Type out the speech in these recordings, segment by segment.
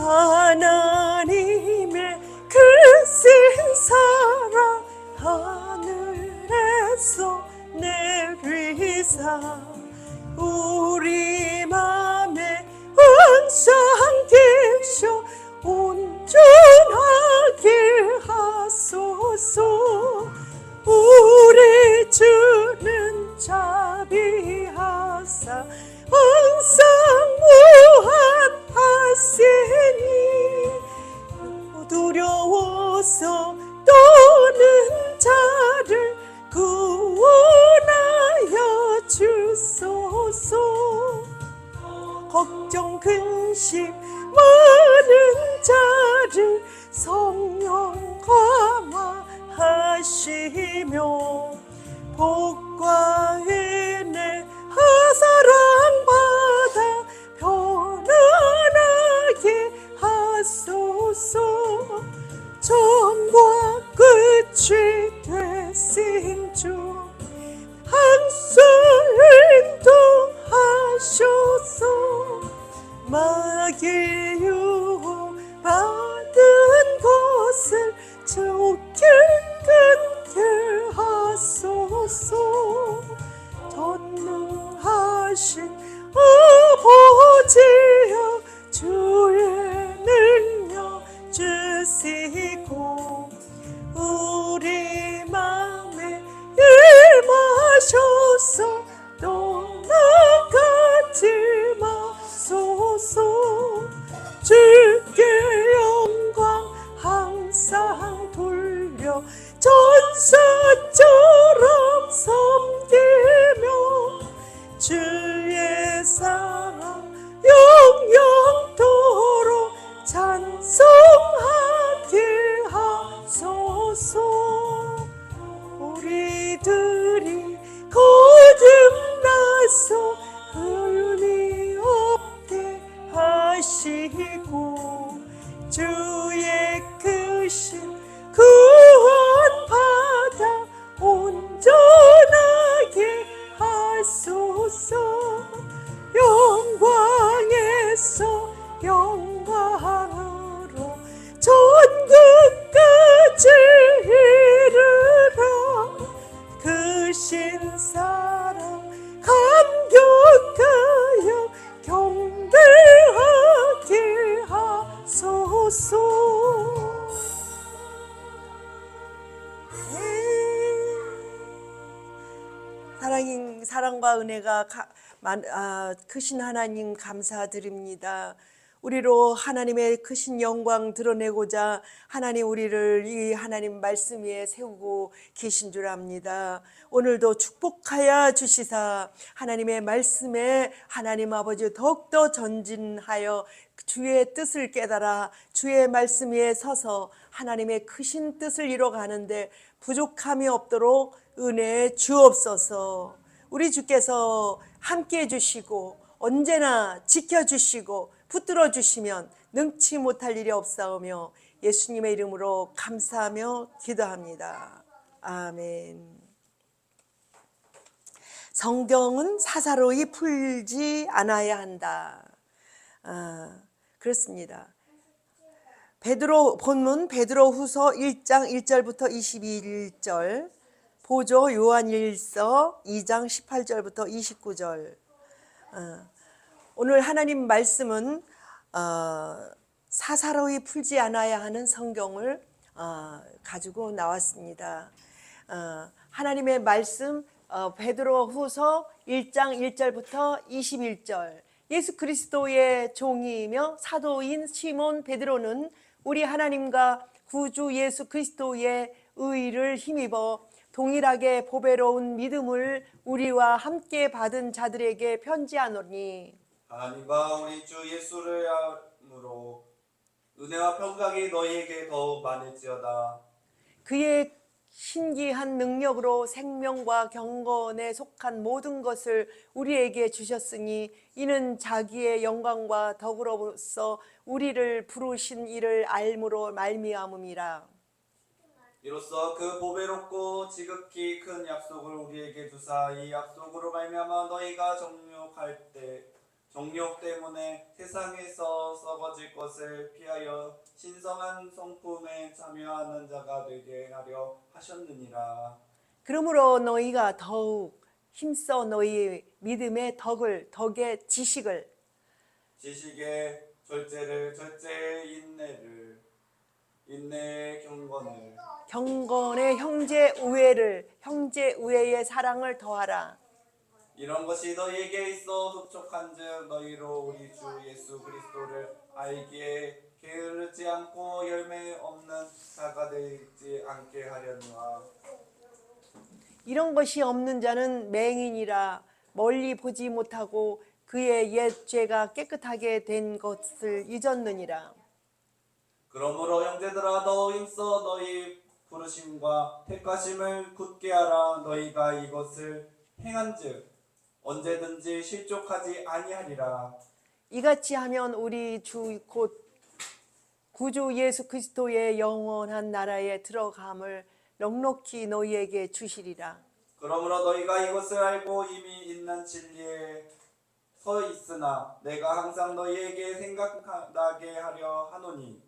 하나님의 그 신사랑 하늘에서 내리사 우리 맘에 은상되셔 온전하게 하소서. 우리 주는 자비하사 항상 무한하시니 두려워서 떠는 자를 구원하여 주소서. 걱정 근심 많은 자를 성령 감화하시며 복과 은혜 사랑받아 편안하게 하소서. 처음과 끝이 되신 주 항상 인도하셔서 마귀의 유혹 받은 것을 주께 끊게 하소서. 전능하신 아버지여 주의 능력 주시고 우리 맘에 임하셔서 떠나가지 마소서. 주께 영광 항상 돌려 전사처럼 섬기며 주의 사랑 영영토록 찬송하게 하소서. 우리들이 거듭나서 의미 없게 하시고 주의 크신 구원받아 온전하게 하소서. 영광에서 영광으로 천국까지 이르라. 그 신사랑 감격하여 경배하게 하소서. 사랑과 은혜가 크신 하나님 감사드립니다. 우리로 하나님의 크신 영광 드러내고자 하나님 우리를 이 하나님 말씀 위에 세우고 계신 줄 압니다. 오늘도 축복하여 주시사 하나님의 말씀에 하나님 아버지 더욱더 전진하여 주의 뜻을 깨달아 주의 말씀 위에 서서 하나님의 크신 뜻을 이뤄가는데 부족함이 없도록 은혜 주옵소서. 우리 주께서 함께해 주시고 언제나 지켜주시고 붙들어 주시면 능치 못할 일이 없사오며 예수님의 이름으로 감사하며 기도합니다. 아멘. 성경은 사사로이 풀지 않아야 한다. 그렇습니다. 본문 베드로후서 1장 1절부터 21절, 보조 요한일서 2장 18절부터 29절. 오늘 하나님 말씀은 사사로이 풀지 않아야 하는 성경을 가지고 나왔습니다. 하나님의 말씀 베드로후서 1장 1절부터 21절. 예수 그리스도의 종이며 사도인 시몬 베드로는 우리 하나님과 구주 예수 그리스도의 의를 힘입어 동일하게 보배로운 믿음을 우리와 함께 받은 자들에게 편지하노니 하나님과 우리 주 예수를 함으로 은혜와 평강이 너희에게 더욱 많을지어다. 그의 신기한 능력으로 생명과 경건에 속한 모든 것을 우리에게 주셨으니 이는 자기의 영광과 덕으로서 우리를 부르신 이를 알므로 말미암음이라. 이로써 그 보배롭고 지극히 큰 약속을 우리에게 두사 이 약속으로 말미암아 너희가 정욕할 때 정욕 때문에 세상에서 썩어질 것을 피하여 신성한 성품에 참여하는 자가 되게 하려 하셨느니라. 그러므로 너희가 더욱 힘써 너희 믿음의 덕의 지식의 절제를, 절제의 인내의 경건의 형제 우애의 사랑을 더하라. 이런 것이 너희에게 있어 흡족한즉 너희로 우리 주 예수 그리스도를 알기에 게으르지 않고 열매 없는 자가 되지 않게 하려니와. 이런 것이 없는 자는 맹인이라 멀리 보지 못하고 그의 옛 죄가 깨끗하게 된 것을 잊었느니라. 그러므로 형제들아 더 힘써 너희 부르심과 택하심을 굳게 하라. 너희가 이것을 행한즉 언제든지 실족하지 아니하리라. 이같이 하면 우리 주 곧 구주 예수 그리스도의 영원한 나라에 들어감을 넉넉히 너희에게 주시리라. 그러므로 너희가 이것을 알고 이미 있는 진리에 서 있으나 내가 항상 너희에게 생각나게 하려 하노니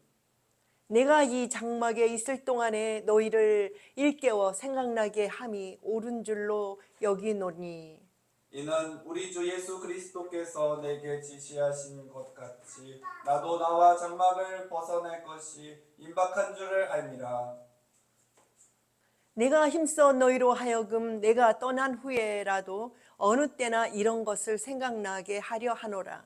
내가 이 장막에 있을 동안에 너희를 일깨워 생각나게 함이 옳은 줄로 여기노니 이는 우리 주 예수 그리스도께서 내게 지시하신 것 같이 나도 나와 장막을 벗어날 것이 임박한 줄을 알미라. 내가 힘써 너희로 하여금 내가 떠난 후에라도 어느 때나 이런 것을 생각나게 하려 하노라.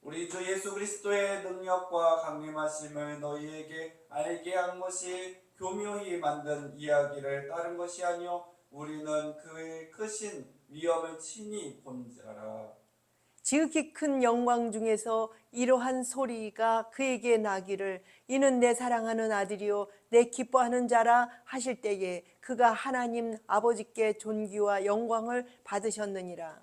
우리 주 예수 그리스도의 능력과 강림하심을 너희에게 알게 한 것이 교묘히 만든 이야기를 따른 것이 아니요 우리는 그의 크신 위엄을 친히 본 자라. 지극히 큰 영광 중에서 이러한 소리가 그에게 나기를 이는 내 사랑하는 아들이요 내 기뻐하는 자라 하실 때에 그가 하나님 아버지께 존귀와 영광을 받으셨느니라.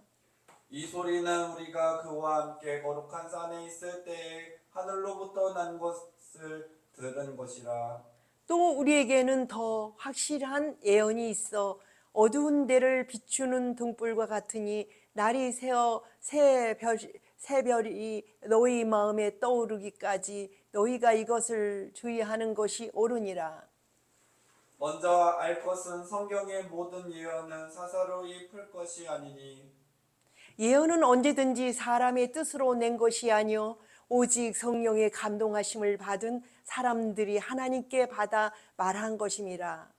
이 소리는 우리가 그와 함께 거룩한 산에 있을 때에 하늘로부터 난 것을 들은 것이라. 또 우리에게는 더 확실한 예언이 있어 어두운 데를 비추는 등불과 같으니 날이 새어 새별이 너희 마음에 떠오르기까지 너희가 이것을 주의하는 것이 옳으니라. 먼저 알 것은 성경의 모든 예언은 사사로이 풀 것이 아니니 예언은 언제든지 사람의 뜻으로 낸 것이 아니요 오직 성령의 감동하심을 받은 사람들이 하나님께 받아 말한 것임이라.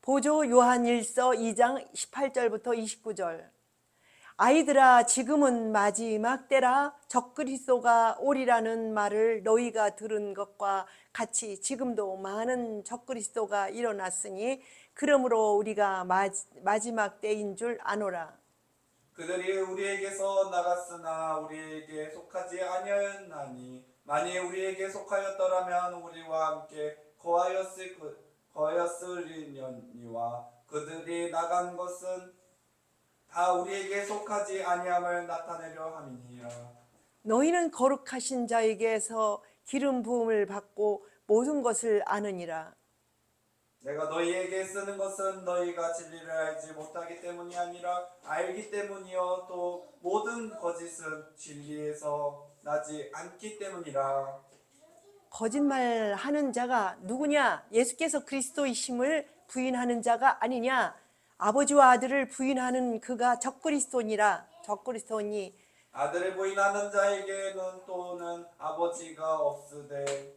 보조 요한일서 2장 18절부터 29절. 아이들아 지금은 마지막 때라 적그리스도가 오리라는 말을 너희가 들은 것과 같이 지금도 많은 적그리스도가 일어났으니 그러므로 우리가 마지막 때인 줄 아노라. 그들이 우리에게서 나갔으나 우리에게 속하지 아니하였나니 만일 우리에게 속하였더라면 우리와 함께 거하였으리니와 그들이 나간 것은 다 우리에게 속하지 아니함을 나타내려 함이니라. 너희는 거룩하신 자에게서 기름 부음을 받고 모든 것을 아느니라. 내가 너희에게 쓰는 것은 너희가 진리를 알지 못하기 때문이 아니라 알기 때문이요 또 모든 거짓은 진리에서 나지 않기 때문이라. 거짓말하는 자가 누구냐? 예수께서 그리스도이심을 부인하는 자가 아니냐? 아버지와 아들을 부인하는 그가 적그리스도니 아들을 부인하는 자에게는 또는 아버지가 없으되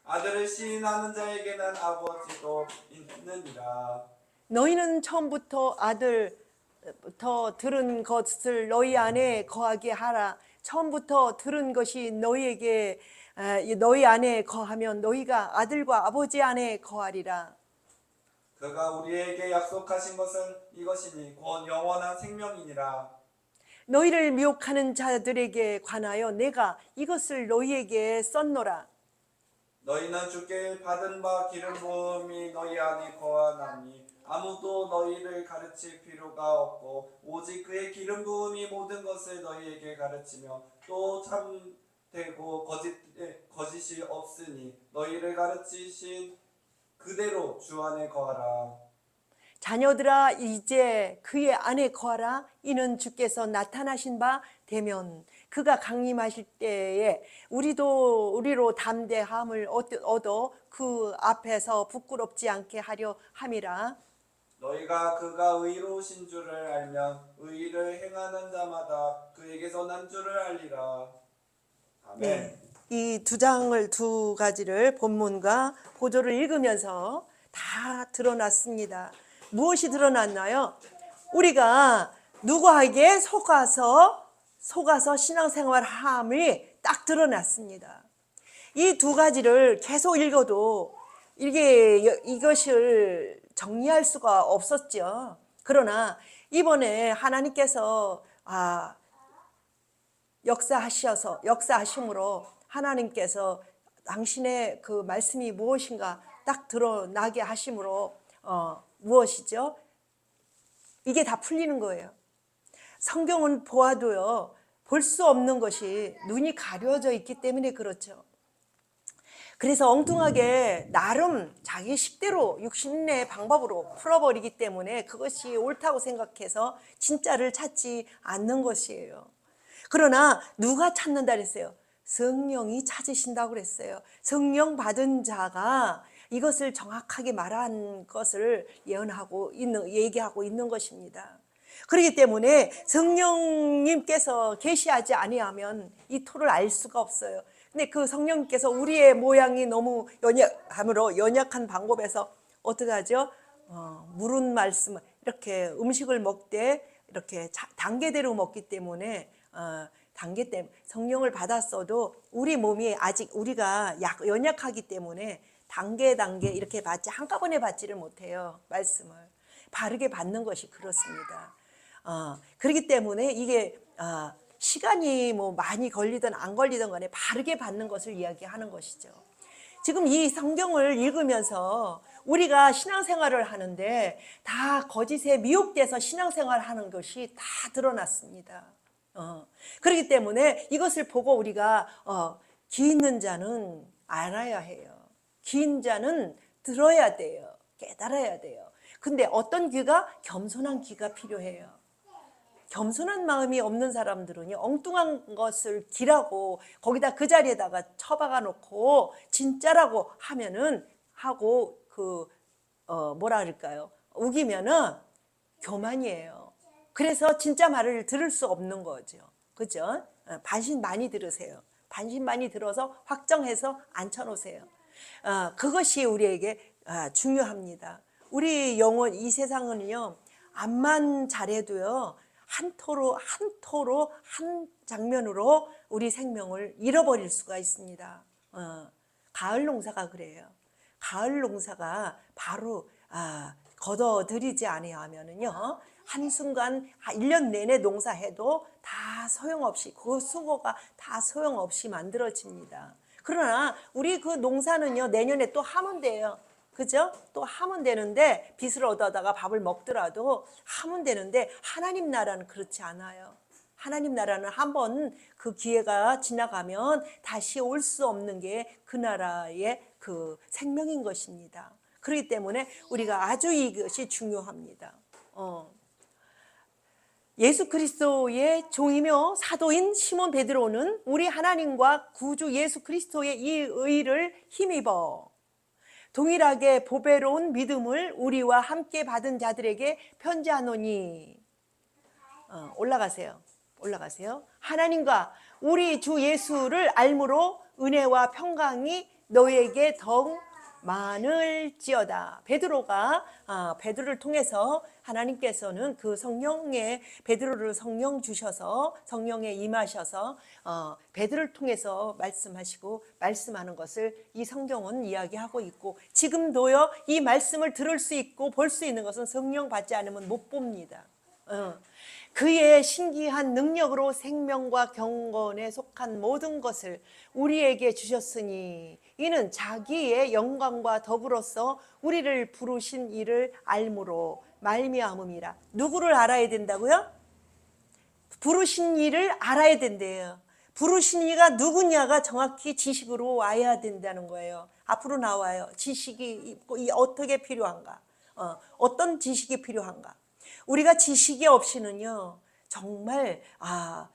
아들을 시인하는 자에게는 아버지도 있느니라. 너희는 처음부터 아들부터 들은 것을 너희 안에 거하게 하라. 처음부터 들은 것이 너희 안에 거하면 너희가 아들과 아버지 안에 거하리라. 그가 우리에게 약속하신 것은 이것이니 곧 영원한 생명이니라. 너희를 미혹하는 자들에게 관하여 내가 이것을 너희에게 썼노라. 너희는 주께 받은 바 기름 부음이 너희 안에 거하나니 아무도 너희를 가르칠 필요가 없고 오직 그의 기름 부음이 모든 것을 너희에게 가르치며 또 참되고 거짓이 없으니 너희를 가르치신 그대로 주 안에 거하라. 자녀들아 이제 그의 안에 거하라. 이는 주께서 나타나신 바 되면 그가 강림하실 때에 우리로 담대함을 얻어 그 앞에서 부끄럽지 않게 하려 함이라. 너희가 그가 의로우신 줄을 알면 의를 행하는 자마다 그에게서 난 줄을 알리라. 아멘. 네, 이 두 가지를 본문과 보조를 읽으면서 다 드러났습니다. 무엇이 드러났나요? 우리가 누구에게 속아서 신앙생활함이 딱 드러났습니다. 이 두 가지를 계속 읽어도 이것을 정리할 수가 없었죠. 그러나 이번에 하나님께서 역사하심으로 하나님께서 당신의 그 말씀이 무엇인가 딱 드러나게 하심으로 무엇이죠? 이게 다 풀리는 거예요. 성경은 보아도요, 볼 수 없는 것이 눈이 가려져 있기 때문에 그렇죠. 그래서 엉뚱하게 나름 자기 식대로 육신의 방법으로 풀어버리기 때문에 그것이 옳다고 생각해서 진짜를 찾지 않는 것이에요. 그러나 누가 찾는다 그랬어요? 성령이 찾으신다고 그랬어요. 성령 받은 자가 이것을 정확하게 말한 것을 얘기하고 있는 것입니다. 그렇기 때문에 성령님께서 계시하지 아니하면 이 토를 알 수가 없어요. 근데 그 성령님께서 우리의 모양이 너무 연약한 방법에서 어떻게 하죠? 물은 말씀, 이렇게 음식을 먹되 이렇게 단계대로 먹기 때문에 단계 때문에 성령을 받았어도 우리 몸이 아직 우리가 연약하기 때문에 단계 이렇게 받지 한꺼번에 받지를 못해요. 말씀을 바르게 받는 것이 그렇습니다. 그렇기 때문에 이게 시간이 뭐 많이 걸리든 안 걸리든 간에 바르게 받는 것을 이야기하는 것이죠. 지금 이 성경을 읽으면서 우리가 신앙생활을 하는데 다 거짓에 미혹돼서 신앙생활을 하는 것이 다 드러났습니다. 그렇기 때문에 이것을 보고 우리가 기 있는 자는 알아야 해요. 기 있는 자는 들어야 돼요. 깨달아야 돼요. 근데 어떤 귀가? 겸손한 귀가 필요해요. 겸손한 마음이 없는 사람들은요, 엉뚱한 것을 기라고 거기다 그 자리에다가 처박아 놓고 진짜라고 하고 뭐라 그럴까요? 우기면은 교만이에요. 그래서 진짜 말을 들을 수 없는 거죠. 그죠? 반신 많이 들으세요. 반신 많이 들어서 확정해서 앉혀놓으세요. 그것이 우리에게 중요합니다. 우리 영혼, 이 세상은요, 암만 잘해도요, 한 장면으로 우리 생명을 잃어버릴 수가 있습니다. 가을 농사가 그래요. 가을 농사가 바로 걷어들이지 아니하면은요, 한순간 1년 내내 농사해도 다 소용없이, 그 수고가 다 소용없이 만들어집니다. 그러나 우리 그 농사는요, 내년에 또 하면 돼요. 그죠? 또 하면 되는데, 빚을 얻어다가 밥을 먹더라도 하면 되는데, 하나님 나라는 그렇지 않아요. 하나님 나라는 한번 그 기회가 지나가면 다시 올 수 없는 게 그 나라의 그 생명인 것입니다. 그렇기 때문에 우리가 아주 이것이 중요합니다. 예수 그리스도의 종이며 사도인 시몬 베드로는 우리 하나님과 구주 예수 그리스도의 이 의를 힘입어 동일하게 보배로운 믿음을 우리와 함께 받은 자들에게 편지하노니. 올라가세요. 하나님과 우리 주 예수를 알므로 은혜와 평강이 너에게 더욱 많을지어다. 베드로를 통해서 하나님께서는 그 베드로를 성령 주셔서 성령에 임하셔서 베드로를 통해서 말씀하는 것을 이 성경은 이야기하고 있고, 지금도요 이 말씀을 들을 수 있고 볼 수 있는 것은 성령 받지 않으면 못 봅니다. 그의 신기한 능력으로 생명과 경건에 속한 모든 것을 우리에게 주셨으니 이는 자기의 영광과 더불어서 우리를 부르신 이를 알므로 말미암음이라. 누구를 알아야 된다고요? 부르신 이를 알아야 된대요. 부르신 이가 누구냐가 정확히 지식으로 와야 된다는 거예요. 앞으로 나와요. 지식이 어떻게 필요한가? 어떤 지식이 필요한가? 우리가 지식이 없이는요 정말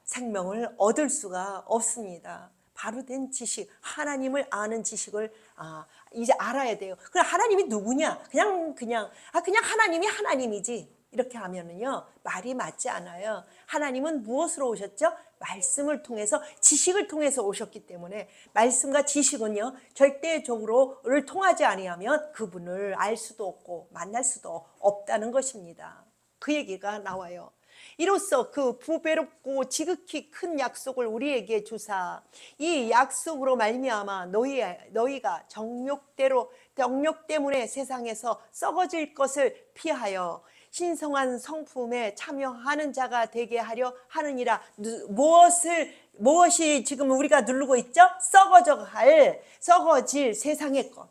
생명을 얻을 수가 없습니다. 바로 된 지식, 하나님을 아는 지식을 이제 알아야 돼요. 그럼 하나님이 누구냐? 그냥 하나님이 하나님이지. 이렇게 하면은요 말이 맞지 않아요. 하나님은 무엇으로 오셨죠? 말씀을 통해서, 지식을 통해서 오셨기 때문에 말씀과 지식은요 절대적으로를 통하지 아니하면 그분을 알 수도 없고 만날 수도 없다는 것입니다. 그 얘기가 나와요. 이로써 그 부배롭고 지극히 큰 약속을 우리에게 주사 이 약속으로 말미암아 너희가 정욕 때문에 세상에서 썩어질 것을 피하여 신성한 성품에 참여하는 자가 되게 하려 하느니라. 무엇이 지금 우리가 누르고 있죠? 썩어질 세상의 것,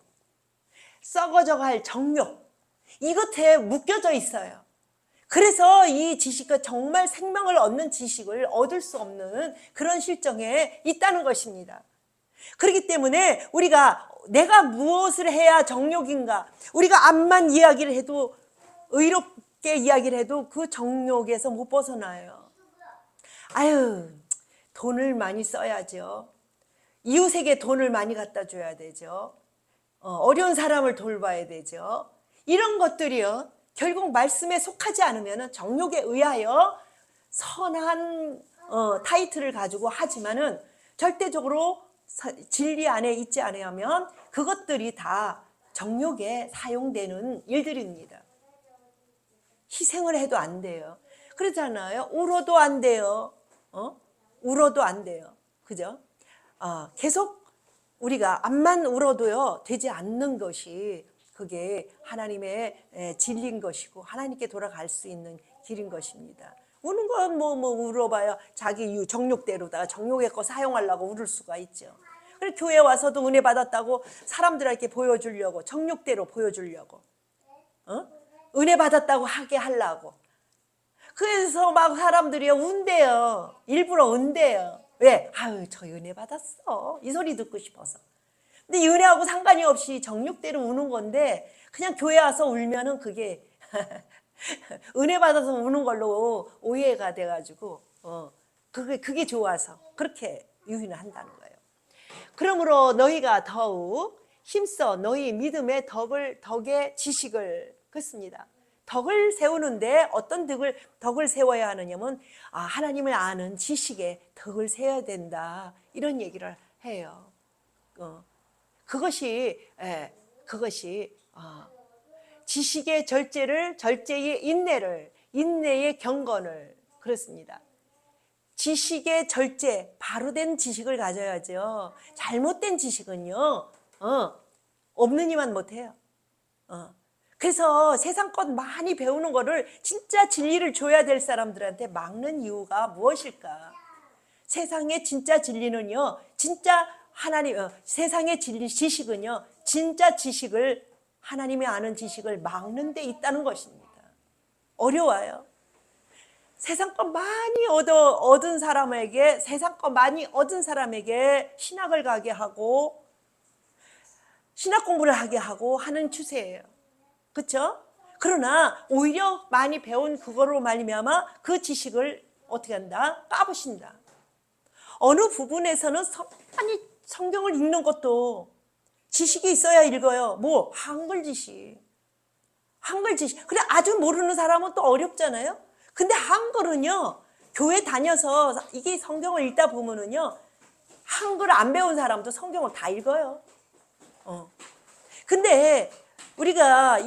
썩어져갈 정욕, 이것에 묶여져 있어요. 그래서 이 지식과 정말 생명을 얻는 지식을 얻을 수 없는 그런 실정에 있다는 것입니다. 그렇기 때문에 내가 무엇을 해야 정욕인가, 우리가 암만 이야기를 해도, 의롭게 이야기를 해도 그 정욕에서 못 벗어나요. 돈을 많이 써야죠. 이웃에게 돈을 많이 갖다 줘야 되죠. 어려운 사람을 돌봐야 되죠. 이런 것들이요 결국 말씀에 속하지 않으면 정욕에 의하여 선한 타이틀을 가지고 하지만은 절대적으로 진리 안에 있지 않으면 그것들이 다 정욕에 사용되는 일들입니다. 희생을 해도 안 돼요. 그렇잖아요. 울어도 안 돼요. 울어도 안 돼요. 그죠? 계속 우리가 암만 울어도요 되지 않는 것이 그게 하나님의 진리인 것이고 하나님께 돌아갈 수 있는 길인 것입니다. 우는 건 뭐 울어봐야 자기 정욕대로다가 정욕의 거 사용하려고 울을 수가 있죠. 그리고 교회 와서도 은혜 받았다고 사람들에게 보여주려고, 정욕대로 보여주려고, 은혜 받았다고 하게 하려고. 그래서 막 사람들이 운대요. 일부러 운대요. 왜? 저 은혜 받았어. 이 소리 듣고 싶어서. 근데 이 은혜하고 상관이 없이 정욕대로 우는 건데 그냥 교회 와서 울면은 그게 은혜 받아서 우는 걸로 오해가 돼가지고 그게 좋아서 그렇게 유인을 한다는 거예요. 그러므로 너희가 더욱 힘써 너희 믿음의 덕의 지식을, 그렇습니다. 덕을 세우는데 어떤 덕을 세워야 하느냐면 하나님을 아는 지식에 덕을 세워야 된다, 이런 얘기를 해요. 그것이 지식의 절제의 인내의 경건을, 그렇습니다. 지식의 절제, 바로 된 지식을 가져야죠. 잘못된 지식은요 없는 이만 못해요. 그래서 세상 것 많이 배우는 거를 진짜 진리를 줘야 될 사람들한테 막는 이유가 무엇일까? 세상의 진짜 진리는요, 진짜 세상의 지식은요, 진짜 지식을, 하나님이 아는 지식을 막는 데 있다는 것입니다. 어려워요. 세상 것 많이 얻은 사람에게 신학을 가게 하고 신학 공부를 하게 하고 하는 추세예요. 그렇죠? 그러나 오히려 많이 배운 그거로 말미암아 그 지식을 어떻게 한다? 까부신다. 어느 부분에서는 많이 성경을 읽는 것도 지식이 있어야 읽어요. 한글 지식. 그래, 아주 모르는 사람은 또 어렵잖아요. 근데 한글은요, 교회 다녀서 이게 성경을 읽다 보면은요, 한글 안 배운 사람도 성경을 다 읽어요. 근데 우리가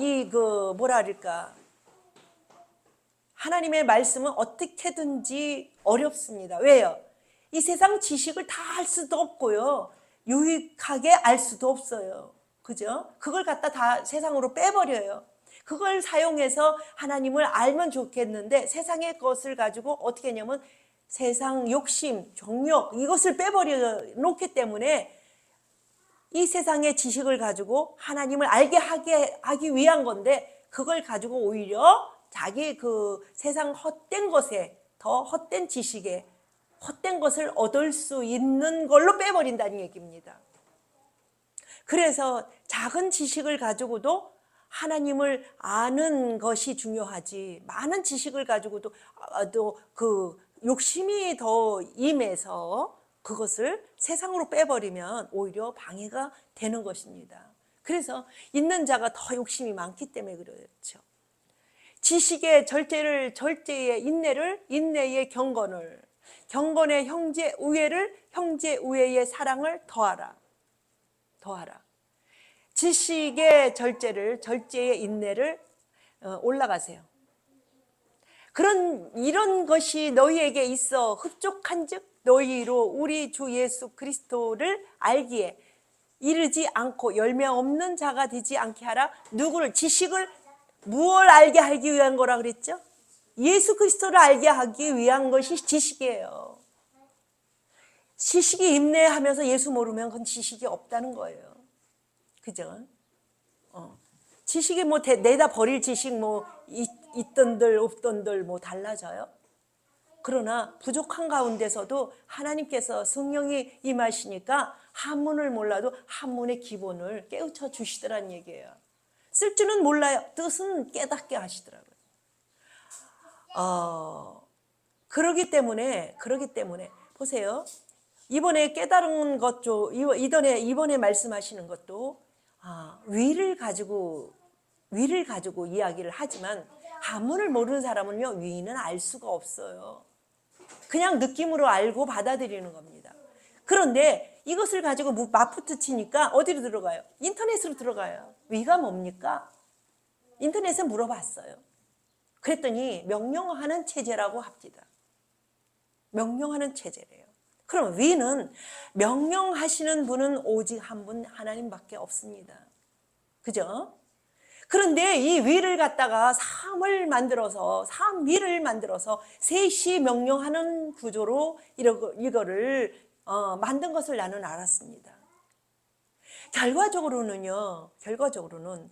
하나님의 말씀은 어떻게든지 어렵습니다. 왜요? 이 세상 지식을 다 알 수도 없고요, 유익하게 알 수도 없어요. 그죠? 그걸 갖다 다 세상으로 빼버려요. 그걸 사용해서 하나님을 알면 좋겠는데 세상의 것을 가지고 어떻게 하냐면 세상 욕심, 정욕, 이것을 빼버려 놓기 때문에 이 세상의 지식을 가지고 하나님을 알게 하기 위한 건데, 그걸 가지고 오히려 자기 그 세상 헛된 것에, 더 헛된 지식에 헛된 것을 얻을 수 있는 걸로 빼버린다는 얘기입니다. 그래서 작은 지식을 가지고도 하나님을 아는 것이 중요하지, 많은 지식을 가지고도 또 그 욕심이 더 임해서 그것을 세상으로 빼버리면 오히려 방해가 되는 것입니다. 그래서 있는 자가 더 욕심이 많기 때문에 그렇죠. 지식의 절제의 인내를, 인내의 경건을, 경건의 형제 우애를, 형제 우애의 사랑을 더하라. 지식의 절제를, 절제의 인내를 올라가세요. 이런 것이 너희에게 있어 흡족한즉 너희로 우리 주 예수 그리스도를 알기에 이르지 않고 열매 없는 자가 되지 않게 하라. 누구를? 지식을 무엇을 알게 하기 위한 거라 그랬죠? 예수 그리스도를 알게 하기 위한 것이 지식이에요. 지식이 임내하면서 예수 모르면 그건 지식이 없다는 거예요. 그죠? 지식이 뭐 내다 버릴 지식 뭐 있던들 없던들 뭐 달라져요? 그러나 부족한 가운데서도 하나님께서 성령이 임하시니까 한문을 몰라도 한문의 기본을 깨우쳐 주시더란 얘기예요. 쓸 줄은 몰라요. 뜻은 깨닫게 하시더라고요. 그러기 때문에 보세요. 이번에 깨달은 이번에 말씀하시는 것도 위를 가지고 이야기를 하지만 한문을 모르는 사람은요, 위는 알 수가 없어요. 그냥 느낌으로 알고 받아들이는 겁니다. 그런데 이것을 가지고 맞붙어 치니까 어디로 들어가요? 인터넷으로 들어가요. 위가 뭡니까? 인터넷에 물어봤어요. 그랬더니 명령하는 체제라고 합니다. 명령하는 체제래요. 그럼 위는 명령하시는 분은 오직 한 분 하나님밖에 없습니다. 그죠? 그런데 이 위를 갖다가 삼위를 만들어서 셋이 명령하는 구조로 이거를 만든 것을 나는 알았습니다. 결과적으로는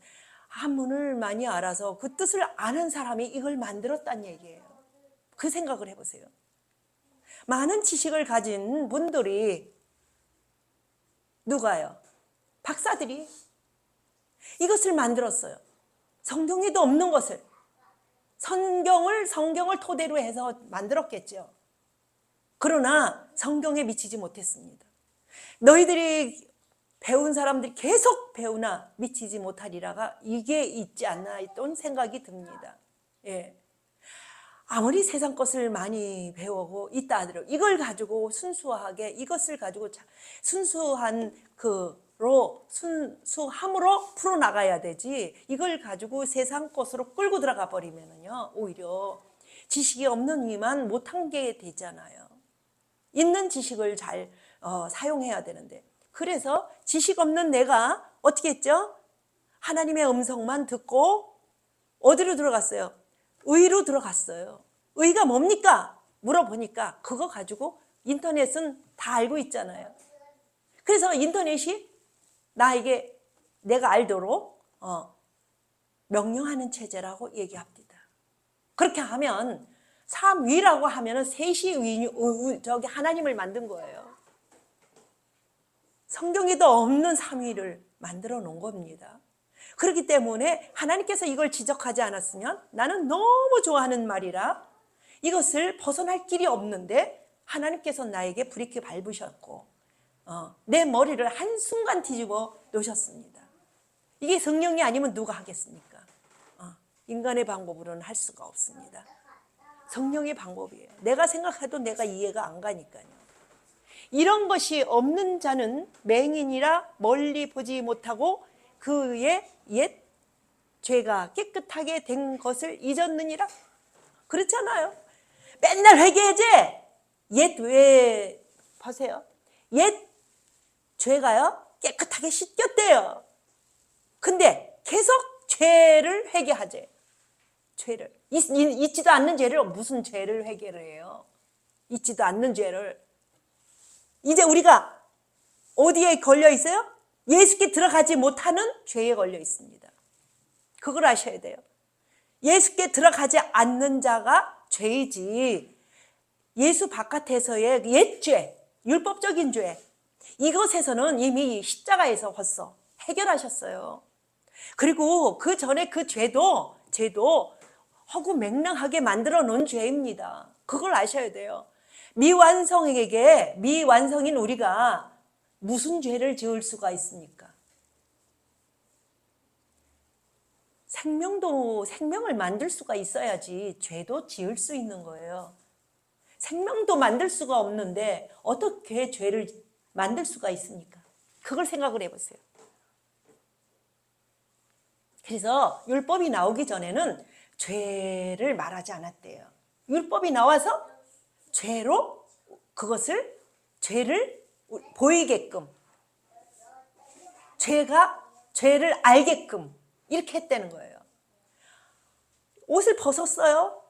한문을 많이 알아서 그 뜻을 아는 사람이 이걸 만들었다는 얘기예요. 그 생각을 해보세요. 많은 지식을 가진 분들이 누가요? 박사들이 이것을 만들었어요. 성경에도 없는 것을 성경을 토대로 해서 만들었겠죠. 그러나 성경에 미치지 못했습니다. 너희들이 배운 사람들이 계속 배우나 미치지 못하리라가 이게 있지 않나 했던 생각이 듭니다. 예. 아무리 세상 것을 많이 배우고 있다 하더라도 이걸 가지고 순수하게 이것을 가지고 순수한 순수함으로 풀어나가야 되지, 이걸 가지고 세상 것으로 끌고 들어가 버리면은요, 오히려 지식이 없는 이만 못한 게 되잖아요. 있는 지식을 잘 사용해야 되는데, 그래서 지식 없는 내가 어떻게 했죠? 하나님의 음성만 듣고 어디로 들어갔어요? 의로 들어갔어요. 의가 뭡니까? 물어보니까 그거 가지고 인터넷은 다 알고 있잖아요. 그래서 인터넷이 나에게 내가 알도록 명령하는 체제라고 얘기합니다. 그렇게 하면 삼위라고 하면은 셋이 저기 하나님을 만든 거예요. 성경에도 없는 삼위를 만들어 놓은 겁니다. 그렇기 때문에 하나님께서 이걸 지적하지 않았으면 나는 너무 좋아하는 말이라 이것을 벗어날 길이 없는데 하나님께서 나에게 브레이크 밟으셨고 내 머리를 한순간 뒤집어 놓으셨습니다. 이게 성령이 아니면 누가 하겠습니까? 인간의 방법으로는 할 수가 없습니다. 성령의 방법이에요. 내가 생각해도 내가 이해가 안 가니까요. 이런 것이 없는 자는 맹인이라 멀리 보지 못하고 그의 옛 죄가 깨끗하게 된 것을 잊었느니라. 그렇잖아요. 맨날 회개하지. 보세요. 옛 죄가요 깨끗하게 씻겼대요. 근데 계속 죄를 회개하지. 죄를 잊지도 않는 죄를 무슨 죄를 회개를 해요? 잊지도 않는 죄를. 이제 우리가 어디에 걸려 있어요? 예수께 들어가지 못하는 죄에 걸려 있습니다. 그걸 아셔야 돼요. 예수께 들어가지 않는 자가 죄이지, 예수 바깥에서의 옛죄, 율법적인 죄, 이것에서는 이미 십자가에서 벌써 해결하셨어요. 그리고 그 전에 그 죄도 허구맹랑하게 만들어 놓은 죄입니다. 그걸 아셔야 돼요. 미완성인 우리가 무슨 죄를 지을 수가 있습니까? 생명을 만들 수가 있어야지 죄도 지을 수 있는 거예요. 생명도 만들 수가 없는데 어떻게 죄를 만들 수가 있습니까? 그걸 생각을 해보세요. 그래서 율법이 나오기 전에는 죄를 말하지 않았대요. 율법이 나와서 죄를 보이게끔, 죄를 알게끔 이렇게 했다는 거예요. 옷을 벗었어요.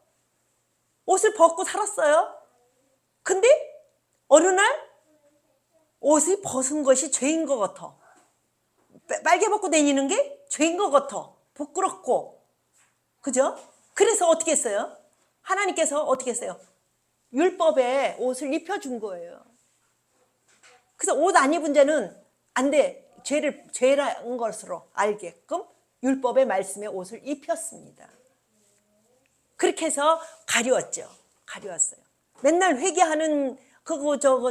옷을 벗고 살았어요. 근데 어느 날 옷을 벗은 것이 죄인 것 같아. 빨개 벗고 다니는 게 죄인 것 같아. 부끄럽고. 그죠? 그래서 어떻게 했어요? 하나님께서 어떻게 했어요? 율법에 옷을 입혀준 거예요. 그래서 옷 안 입은 자는 안 돼. 죄라는 것으로 알게끔 율법의 말씀에 옷을 입혔습니다. 그렇게 해서 가려웠어요. 맨날 회개하는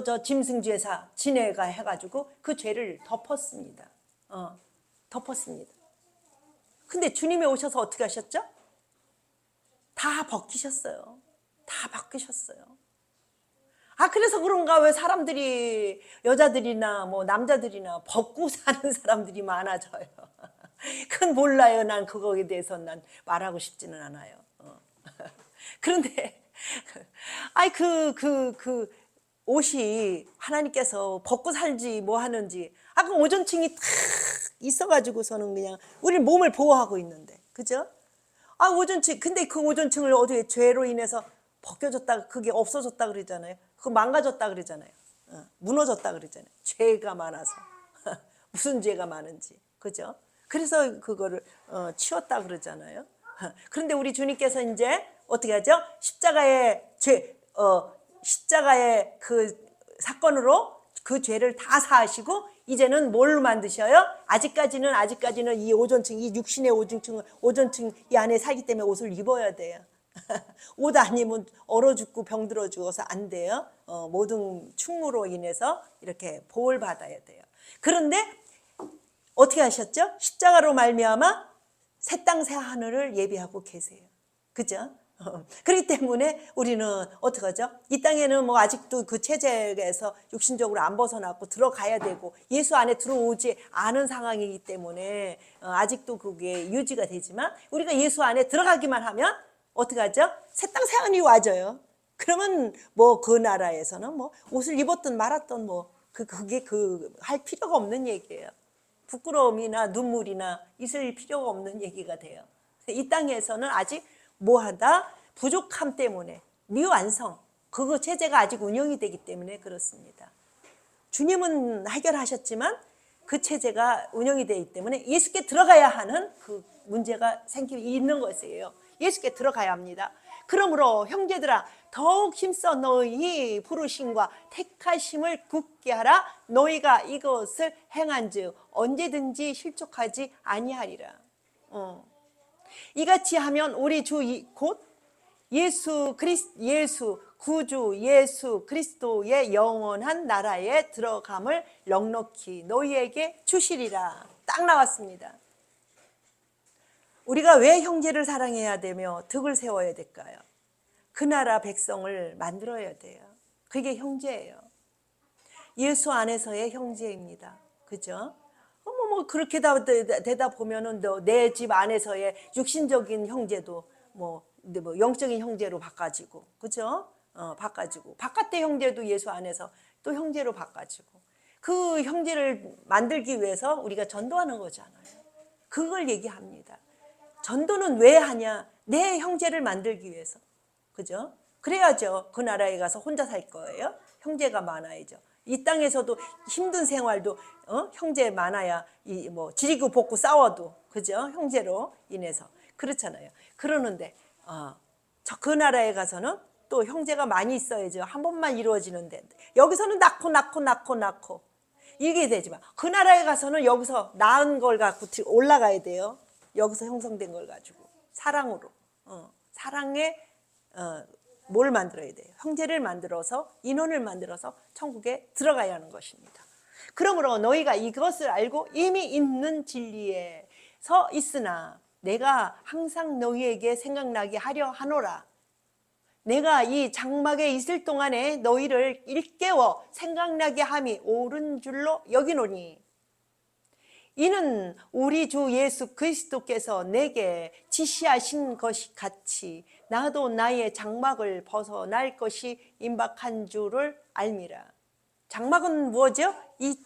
저 짐승죄사 지네가 해가지고 그 죄를 덮었습니다. 덮었습니다. 근데 주님이 오셔서 어떻게 하셨죠? 다 벗기셨어요. 그래서 그런가 왜 사람들이, 여자들이나 뭐 남자들이나 벗고 사는 사람들이 많아져요. 그건 몰라요. 난 그거에 대해서 난 말하고 싶지는 않아요. 그런데 그 옷이 하나님께서 벗고 살지 뭐 하는지, 그 오존층이 탁 있어가지고서는 그냥 우리 몸을 보호하고 있는데, 그죠? 오존층, 근데 그 오존층을 어떻게 죄로 인해서 벗겨졌다, 그게 없어졌다 그러잖아요. 그거 망가졌다 그러잖아요. 무너졌다 그러잖아요. 죄가 많아서. 무슨 죄가 많은지, 그죠? 그래서 그거를 치웠다 그러잖아요. 그런데 우리 주님께서 이제 어떻게 하죠? 십자가의 그 사건으로 그 죄를 다 사하시고 이제는 뭘 만드셔요? 아직까지는 이 오존층, 이 육신의 오존층 이 안에 살기 때문에 옷을 입어야 돼요. 옷 안 입으면 얼어 죽고 병들어 죽어서 안 돼요. 모든 충무로 인해서 이렇게 보호를 받아야 돼요. 그런데 어떻게 하셨죠? 십자가로 말미암아 새 땅 새 하늘을 예비하고 계세요. 그죠? 그렇기 때문에 우리는 어떻게 하죠? 이 땅에는 뭐 아직도 그 체제에서 육신적으로 안 벗어났고 들어가야 되고 예수 안에 들어오지 않은 상황이기 때문에 아직도 그게 유지가 되지만 우리가 예수 안에 들어가기만 하면 어떻게 하죠? 새 땅 새 하늘이 와져요. 그러면 뭐 그 나라에서는 뭐 옷을 입었든 말았든 뭐 그게 할 필요가 없는 얘기예요. 부끄러움이나 눈물이나 있을 필요가 없는 얘기가 돼요. 이 땅에서는 아직 뭐하다? 부족함 때문에 미완성, 그거 체제가 아직 운영이 되기 때문에 그렇습니다. 주님은 해결하셨지만 그 체제가 운영이 되기 때문에 예수께 들어가야 하는 그 문제가 있는 것이에요. 예수께 들어가야 합니다. 그러므로 형제들아 더욱 힘써 너희 부르심과 택하심을 굳게 하라. 너희가 이것을 행한즉 언제든지 실족하지 아니하리라. 이같이 하면 우리 주 곧 예수 구주 예수 그리스도의 영원한 나라에 들어감을 넉넉히 너희에게 주시리라. 딱 나왔습니다. 우리가 왜 형제를 사랑해야 되며 덕을 세워야 될까요? 그 나라 백성을 만들어야 돼요. 그게 형제예요. 예수 안에서의 형제입니다. 그죠? 그렇게 되다 보면은 내 집 안에서의 육신적인 형제도 뭐 영적인 형제로 바꿔지고, 그죠? 바꿔지고, 바깥의 형제도 예수 안에서 또 형제로 바꿔지고, 그 형제를 만들기 위해서 우리가 전도하는 거잖아요. 그걸 얘기합니다. 전도는 왜 하냐? 내 형제를 만들기 위해서. 그죠? 그래야죠. 그 나라에 가서 혼자 살 거예요. 형제가 많아야죠. 이 땅에서도 힘든 생활도 형제 많아야 지리고 볶고 싸워도, 그죠? 형제로 인해서 그렇잖아요. 그러는데 그 나라에 가서는 또 형제가 많이 있어야죠. 한 번만 이루어지는데 여기서는 낳고 이게 되지만 그 나라에 가서는 여기서 나은 걸 갖고 올라가야 돼요. 여기서 형성된 걸 가지고 사랑으로 사랑에 뭘 만들어야 돼요? 형제를 만들어서 인원을 만들어서 천국에 들어가야 하는 것입니다. 그러므로 너희가 이것을 알고 이미 있는 진리에 서 있으나 내가 항상 너희에게 생각나게 하려 하노라. 내가 이 장막에 있을 동안에 너희를 일깨워 생각나게 함이 옳은 줄로 여기노니 이는 우리 주 예수 그리스도께서 내게 지시하신 것이 같이 나도 나의 장막을 벗어날 것이 임박한 줄을 알미라. 장막은 뭐죠? 이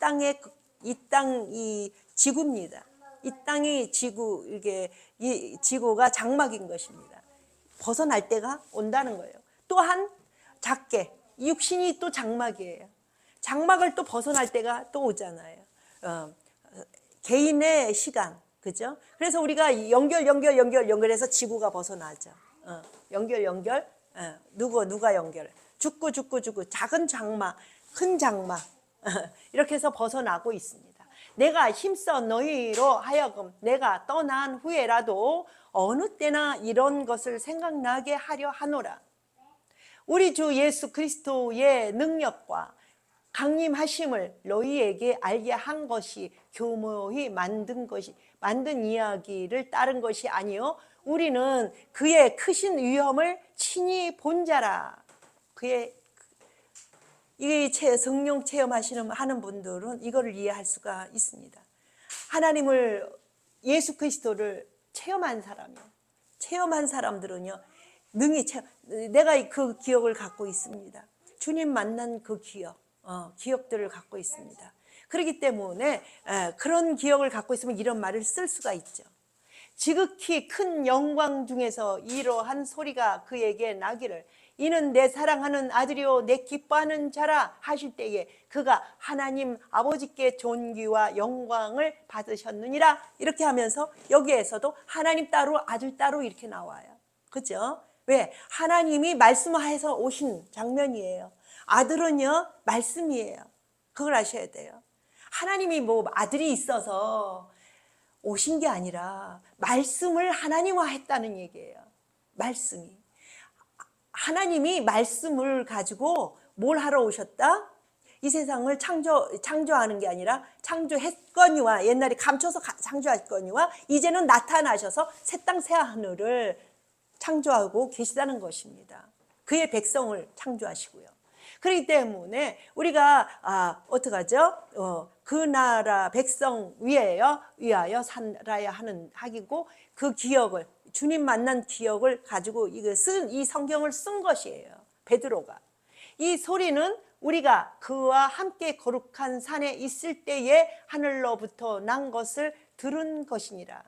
지구입니다. 이 땅이 지구, 이게 이 지구가 장막인 것입니다. 벗어날 때가 온다는 거예요. 또한 작게 육신이 또 장막이에요. 장막을 또 벗어날 때가 또 오잖아요. 개인의 시간, 그죠? 그래서 우리가 연결해서 지구가 벗어나죠. 연결, 누가 연결? 죽고, 작은 장막, 큰 장막, 이렇게 해서 벗어나고 있습니다. 내가 힘써 너희로 하여금 내가 떠난 후에라도 어느 때나 이런 것을 생각나게 하려 하노라. 우리 주 예수 그리스도의 능력과 강림하심을 너희에게 알게 한 것이 교모히 만든 이야기를 따른 것이 아니요 우리는 그의 크신 위엄을 친히 본 자라. 이 성령 체험하는 분들은 이거를 이해할 수가 있습니다. 하나님을 예수 그리스도를 체험한 사람들은요 능히 내가 그 기억을 갖고 있습니다. 주님 만난 그 기억들을 갖고 있습니다. 그렇기 때문에 그런 기억을 갖고 있으면 이런 말을 쓸 수가 있죠. 지극히 큰 영광 중에서 이러한 소리가 그에게 나기를 이는 내 사랑하는 아들이요 내 기뻐하는 자라 하실 때에 그가 하나님 아버지께 존귀와 영광을 받으셨느니라. 이렇게 하면서 여기에서도 하나님 따로 아들 따로 이렇게 나와요. 그죠? 왜? 하나님이 말씀하셔서 오신 장면이에요. 아들은요 말씀이에요. 그걸 아셔야 돼요. 하나님이 뭐 아들이 있어서 오신 게 아니라 말씀을 하나님화했다는 얘기예요. 말씀이. 하나님이 말씀을 가지고 뭘 하러 오셨다? 이 세상을 창조하는 게 아니라 창조했거니와 옛날에 감춰서 창조했거니와 이제는 나타나셔서 새 땅 새 하늘을 창조하고 계시다는 것입니다. 그의 백성을 창조하시고요. 그렇기 때문에 우리가 어떡하죠? 그 나라 백성 위하여 살아야 하는 학이고 그 기억을 주님 만난 기억을 가지고 이 성경을 쓴 것이에요. 베드로가. 이 소리는 우리가 그와 함께 거룩한 산에 있을 때에 하늘로부터 난 것을 들은 것이니라.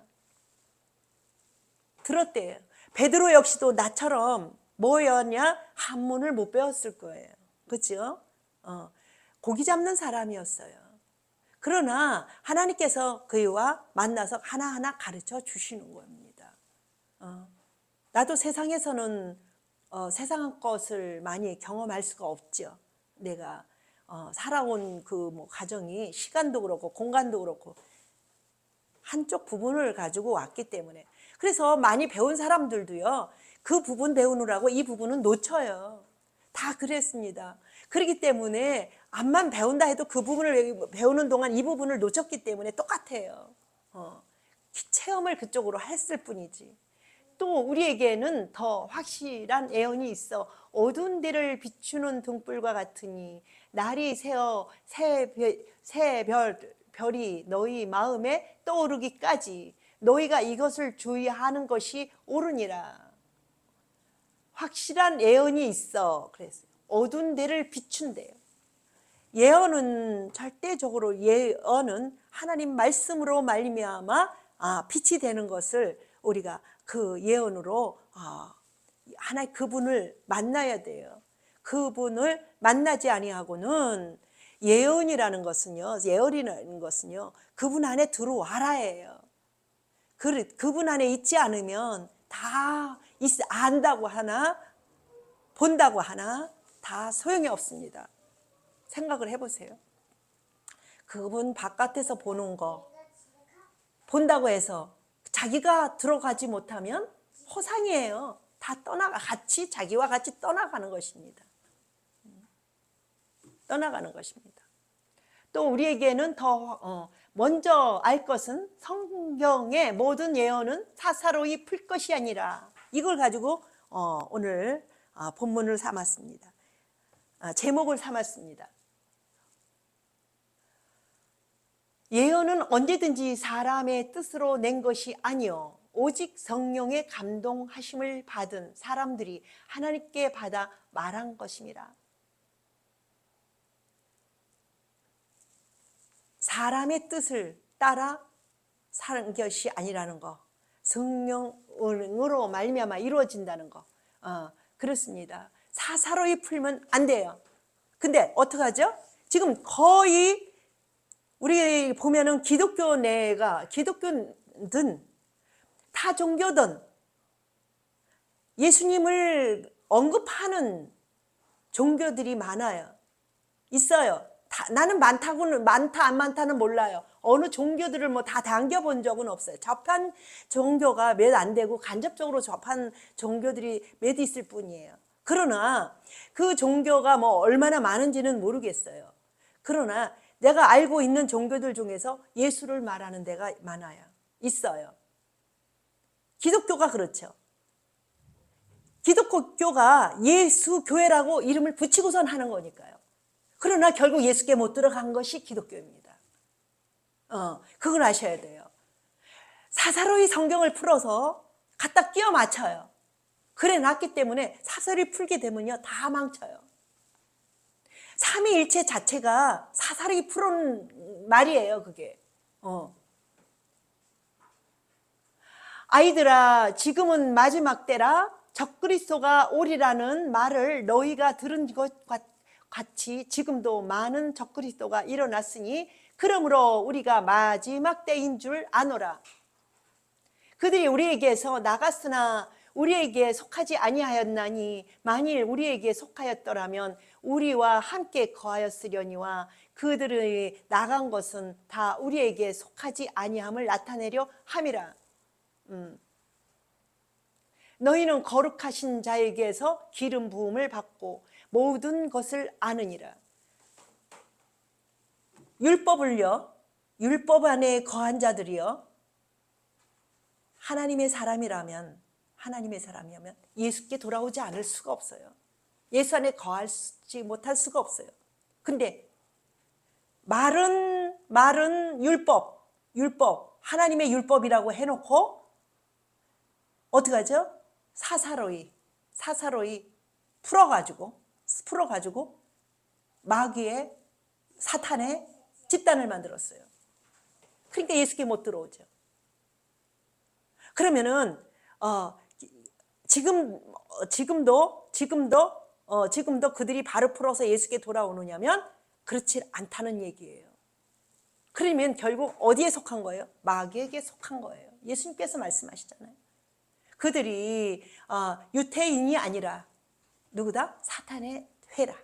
들었대요. 베드로 역시도 나처럼 뭐였냐? 한문을 못 배웠을 거예요. 그렇죠? 고기 잡는 사람이었어요. 그러나 하나님께서 그와 만나서 하나하나 가르쳐 주시는 겁니다. 나도 세상에서는 세상 것을 많이 경험할 수가 없죠. 내가 살아온 그 가정이 시간도 그렇고 공간도 그렇고 한쪽 부분을 가지고 왔기 때문에 그래서 많이 배운 사람들도요 그 부분 배우느라고 이 부분은 놓쳐요. 다 그랬습니다. 그렇기 때문에 앞만 배운다 해도 그 부분을 배우는 동안 이 부분을 놓쳤기 때문에 똑같아요. 체험을 그쪽으로 했을 뿐이지. 또 우리에게는 더 확실한 예언이 있어. 어두운 데를 비추는 등불과 같으니 날이 새어 새 별이 너희 마음에 떠오르기까지 너희가 이것을 주의하는 것이 옳으니라. 확실한 예언이 있어. 그랬어요. 어두운 데를 비춘대요. 예언은 절대적으로 하나님 말씀으로 말미암아 빛이 되는 것을 우리가 그 예언으로 하나님 그분을 만나야 돼요. 그분을 만나지 아니하고는 예언이라는 것은요 그분 안에 들어와라예요. 그분 안에 있지 않으면 다 안다고 하나 본다고 하나 다 소용이 없습니다. 생각을 해보세요. 그분 바깥에서 보는 거 본다고 해서 자기가 들어가지 못하면 허상이에요. 다 같이 자기와 같이 떠나가는 것입니다. 떠나가는 것입니다. 또 우리에게는 더 먼저 알 것은 성경의 모든 예언은 사사로이 풀 것이 아니라, 이걸 가지고 오늘 본문을 삼았습니다. 제목을 삼았습니다. 예언은 언제든지 사람의 뜻으로 낸 것이 아니요 오직 성령의 감동하심을 받은 사람들이 하나님께 받아 말한 것입니다. 사람의 뜻을 따라 사는 것이 아니라는 거, 성령으로 말미암아 이루어진다는 거, 그렇습니다. 사사로이 풀면 안 돼요. 근데 어떡하죠? 지금 거의 우리 보면은 기독교든 타 종교든 예수님을 언급하는 종교들이 많아요. 있어요. 나는 많다 안 많다는 몰라요. 어느 종교들을 뭐 다 당겨본 적은 없어요. 접한 종교가 몇 안 되고 간접적으로 접한 종교들이 몇 있을 뿐이에요. 그러나 그 종교가 뭐 얼마나 많은지는 모르겠어요. 그러나 내가 알고 있는 종교들 중에서 예수를 말하는 데가 많아요. 있어요. 기독교가 그렇죠. 기독교가 예수 교회라고 이름을 붙이고선 하는 거니까요. 그러나 결국 예수께 못 들어간 것이 기독교입니다. 그걸 아셔야 돼요. 사사로이 성경을 풀어서 갖다 끼워 맞춰요. 그래 놨기 때문에 사사로이 풀게 되면요 다 망쳐요. 삼위일체 자체가 사사로이 푸는 말이에요. 그게 아이들아 지금은 마지막 때라 적그리스도가 오리라는 말을 너희가 들은 것 같이 지금도 많은 적그리스도가 일어났으니 그러므로 우리가 마지막 때인 줄 아노라. 그들이 우리에게서 나갔으나 우리에게 속하지 아니하였나니 만일 우리에게 속하였더라면 우리와 함께 거하였으려니와 그들이 나간 것은 다 우리에게 속하지 아니함을 나타내려 함이라. 너희는 거룩하신 자에게서 기름 부음을 받고 모든 것을 아느니라. 율법 안에 거한 자들이요 하나님의 사람이라면 예수께 돌아오지 않을 수가 없어요. 예수 안에 거하지 못할 수가 없어요. 근데 말은 율법 하나님의 율법이라고 해놓고 어떻게 하죠? 사사로이 풀어가지고 마귀의 사탄의 집단을 만들었어요. 그러니까 예수께 못 들어오죠. 그러면은 지금도 그들이 바로 풀어서 예수께 돌아오느냐면 그렇지 않다는 얘기예요. 그러면 결국 어디에 속한 거예요? 마귀에게 속한 거예요. 예수님께서 말씀하시잖아요. 그들이 유태인이 아니라 누구다? 사탄의 회라.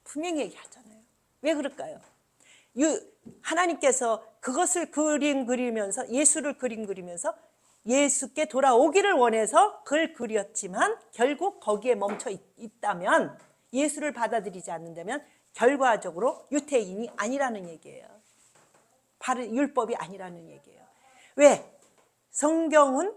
분명히 얘기하잖아요. 왜 그럴까요? 하나님께서 그것을 그리면서 예수를 그리면서 예수께 돌아오기를 원해서 그걸 그렸지만 결국 거기에 멈춰 있다면 예수를 받아들이지 않는다면 결과적으로 유태인이 아니라는 얘기예요. 바로 율법이 아니라는 얘기예요. 왜? 성경은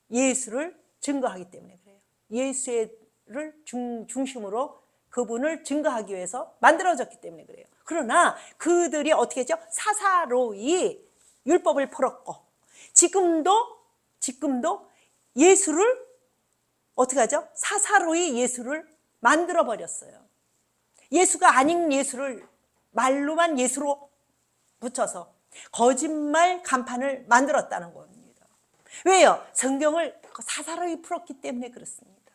예수를 증거하기 때문에 그래요. 예수를 중심으로 그분을 증거하기 위해서 만들어졌기 때문에 그래요. 그러나 그들이 어떻게 했죠? 사사로이 율법을 풀었고 지금도 예수를 어떻게 하죠? 사사로이 예수를 만들어버렸어요. 예수가 아닌 예수를 말로만 예수로 붙여서 거짓말 간판을 만들었다는 겁니다. 왜요? 성경을 사사로이 풀었기 때문에 그렇습니다.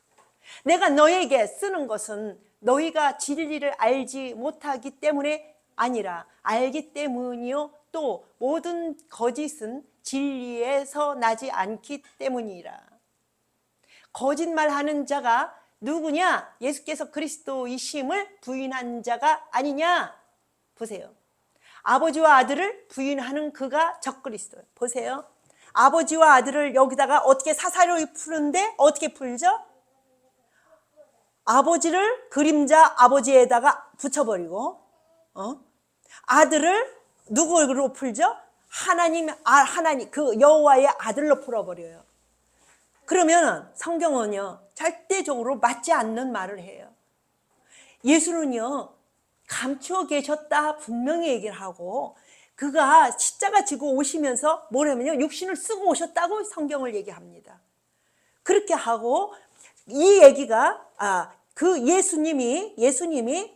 내가 너에게 쓰는 것은 너희가 진리를 알지 못하기 때문에 아니라 알기 때문이요 또 모든 거짓은 진리에서 나지 않기 때문이라. 거짓말하는 자가 누구냐? 예수께서 그리스도이심을 부인한 자가 아니냐? 보세요. 아버지와 아들을 부인하는 그가 적그리스도예요. 보세요. 아버지와 아들을 여기다가 어떻게 사사로이 푸는데 어떻게 풀죠? 아버지를 그림자 아버지에다가 붙여버리고 아들을 누구로 풀죠? 하나님 그 여호와의 아들로 풀어버려요. 그러면 성경은요 절대적으로 맞지 않는 말을 해요. 예수는요 감추어 계셨다 분명히 얘기를 하고 그가 십자가 지고 오시면서 뭐냐면요 육신을 쓰고 오셨다고 성경을 얘기합니다. 그렇게 하고 이 얘기가 그 예수님이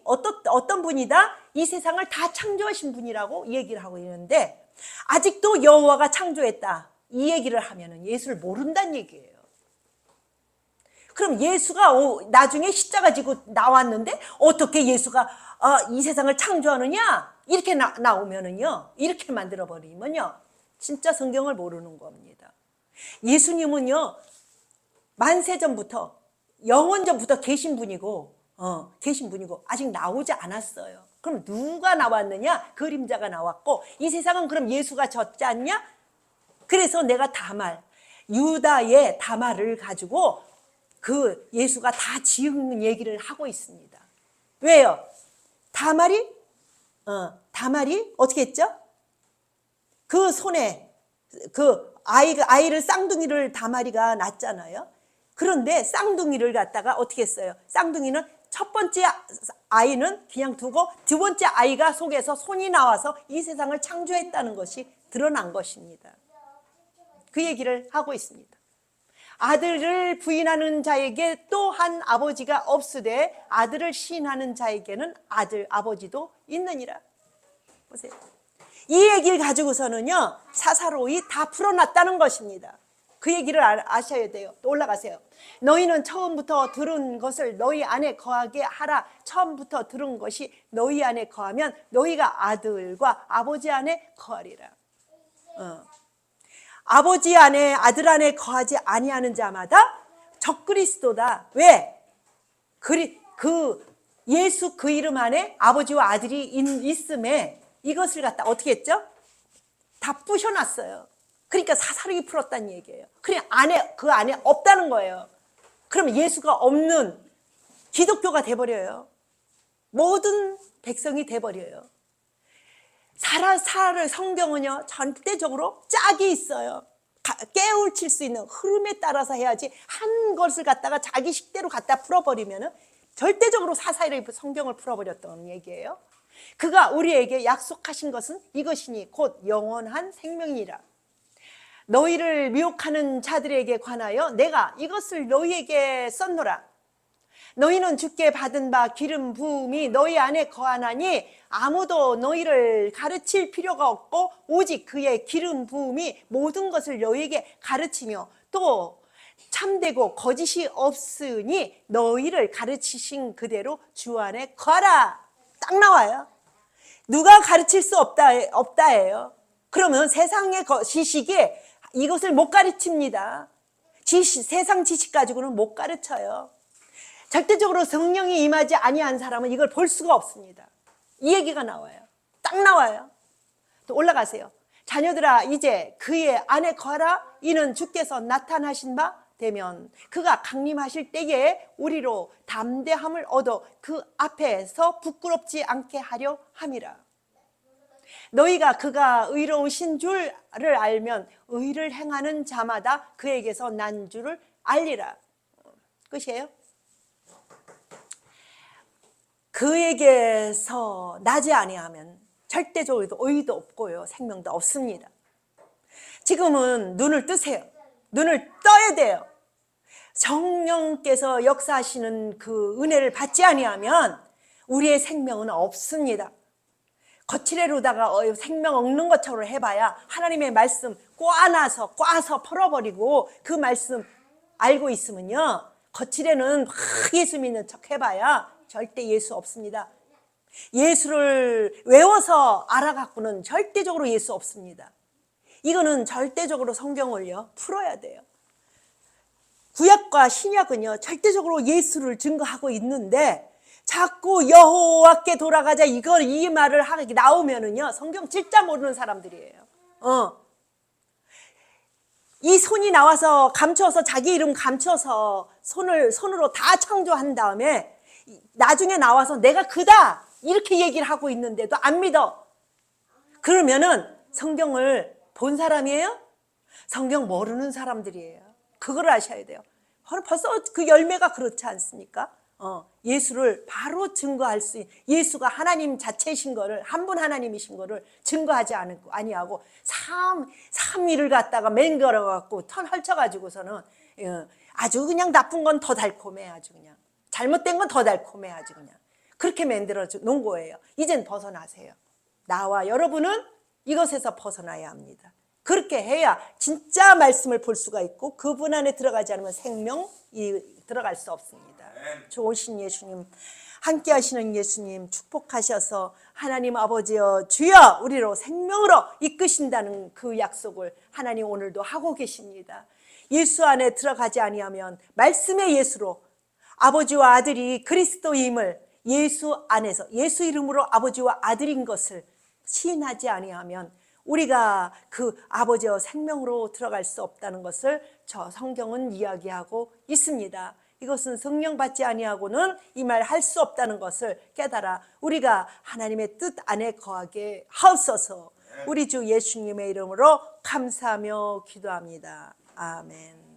어떤 분이다? 이 세상을 다 창조하신 분이라고 얘기를 하고 있는데 아직도 여호와가 창조했다 이 얘기를 하면은 예수를 모른다는 얘기예요. 그럼 예수가 나중에 십자가 지고 나왔는데 어떻게 예수가 이 세상을 창조하느냐? 이렇게 나오면은요 이렇게 만들어 버리면요 진짜 성경을 모르는 겁니다. 예수님은요 만세전부터 영원전부터 계신 분이고 아직 나오지 않았어요. 그럼 누가 나왔느냐? 그림자가 나왔고 이 세상은 그럼 예수가 졌지 않냐? 그래서 내가 유다의 다말을 가지고 그 예수가 다 지은 얘기를 하고 있습니다. 왜요? 다말이 어떻게 했죠? 그 손에 그 아이를 쌍둥이를 다말이가 낳잖아요. 그런데 쌍둥이를 갖다가 어떻게 했어요? 쌍둥이는 첫 번째 아이는 그냥 두고 두 번째 아이가 속에서 손이 나와서 이 세상을 창조했다는 것이 드러난 것입니다. 그 얘기를 하고 있습니다. 아들을 부인하는 자에게 또한 아버지가 없으되 아들을 시인하는 자에게는 아버지도 있느니라. 보세요. 이 얘기를 가지고서는요 사사로이 다 풀어놨다는 것입니다. 그 얘기를 아셔야 돼요. 또 올라가세요. 너희는 처음부터 들은 것을 너희 안에 거하게 하라. 처음부터 들은 것이 너희 안에 거하면 너희가 아들과 아버지 안에 거하리라. 아버지 안에 아들 안에 거하지 아니하는 자마다 적그리스도다. 왜? 예수 그 이름 안에 아버지와 아들이 있음에 이것을 갖다 어떻게 했죠? 다 부셔놨어요. 그러니까 사사로이 풀었다는 얘기예요. 그냥 그 안에 없다는 거예요. 그러면 예수가 없는 기독교가 돼버려요. 모든 백성이 돼버려요. 성경은요 절대적으로 짝이 있어요. 깨우칠 수 있는 흐름에 따라서 해야지 한 것을 갖다가 자기 식대로 갖다 풀어버리면은 절대적으로 사사로이 성경을 풀어버렸던 얘기예요. 그가 우리에게 약속하신 것은 이것이니 곧 영원한 생명이라. 너희를 미혹하는 자들에게 관하여 내가 이것을 너희에게 썼노라. 너희는 주께 받은 바 기름 부음이 너희 안에 거하나니 아무도 너희를 가르칠 필요가 없고 오직 그의 기름 부음이 모든 것을 너희에게 가르치며 또 참되고 거짓이 없으니 너희를 가르치신 그대로 주 안에 거하라. 딱 나와요. 누가 가르칠 수 없다예요. 그러면 세상의 지식이 이것을 못 가르칩니다. 세상 지식 가지고는 못 가르쳐요. 절대적으로 성령이 임하지 아니한 사람은 이걸 볼 수가 없습니다. 이 얘기가 나와요. 딱 나와요. 또 올라가세요. 자녀들아 이제 그의 안에 거하라. 이는 주께서 나타나신 바 되면 그가 강림하실 때에 우리로 담대함을 얻어 그 앞에서 부끄럽지 않게 하려 함이라. 너희가 그가 의로우신 줄을 알면 의를 행하는 자마다 그에게서 난 줄을 알리라. 끝이에요. 그에게서 나지 아니하면 절대적으로 의도 없고요 생명도 없습니다. 지금은 눈을 뜨세요. 눈을 떠야 돼요. 성령께서 역사하시는 그 은혜를 받지 아니하면 우리의 생명은 없습니다. 거칠애로다가 생명 얻는 것처럼 해봐야 하나님의 말씀 꽈서 풀어버리고 그 말씀 알고 있으면요 거칠애는 막 예수 믿는 척 해봐야 절대 예수 없습니다. 예수를 외워서 알아갖고는 절대적으로 예수 없습니다. 이거는 절대적으로 성경을요 풀어야 돼요. 구약과 신약은요 절대적으로 예수를 증거하고 있는데 자꾸 여호와께 돌아가자 이 말을 하게 나오면은요, 성경 진짜 모르는 사람들이에요. 이 손이 나와서 감춰서 자기 이름 감춰서 손으로 다 창조한 다음에 나중에 나와서 내가 그다 이렇게 얘기를 하고 있는데도 안 믿어. 그러면은 성경을 본 사람이에요? 성경 모르는 사람들이에요. 그걸 아셔야 돼요. 벌써 그 열매가 그렇지 않습니까? 예수를 바로 증거할 수 있는, 예수가 하나님 자체이신 거를, 한 분 하나님이신 거를 증거하지 아니하고 삼위를 갖다가 맹거려 갖고 턴 헐쳐 가지고서는 아주 그냥 나쁜 건 더 달콤해. 아주 그냥 잘못된 건 더 달콤해. 아주 그냥 그렇게 만들어 놓은 거예요. 이젠 벗어나세요. 나와 여러분은 이것에서 벗어나야 합니다. 그렇게 해야 진짜 말씀을 볼 수가 있고, 그분 안에 들어가지 않으면 생명이 들어갈 수 없습니다. 좋으신 예수님, 함께 하시는 예수님 축복하셔서 하나님 아버지여 주여 우리로 생명으로 이끄신다는 그 약속을 하나님 오늘도 하고 계십니다. 예수 안에 들어가지 아니하면, 말씀의 예수로 아버지와 아들이 그리스도임을 예수 안에서, 예수 이름으로 아버지와 아들인 것을 시인하지 아니하면 우리가 그 아버지와 생명으로 들어갈 수 없다는 것을 저 성경은 이야기하고 있습니다. 이것은 성령 받지 아니하고는 이 말 할 수 없다는 것을 깨달아 우리가 하나님의 뜻 안에 거하게 하옵소서. 우리 주 예수님의 이름으로 감사하며 기도합니다. 아멘.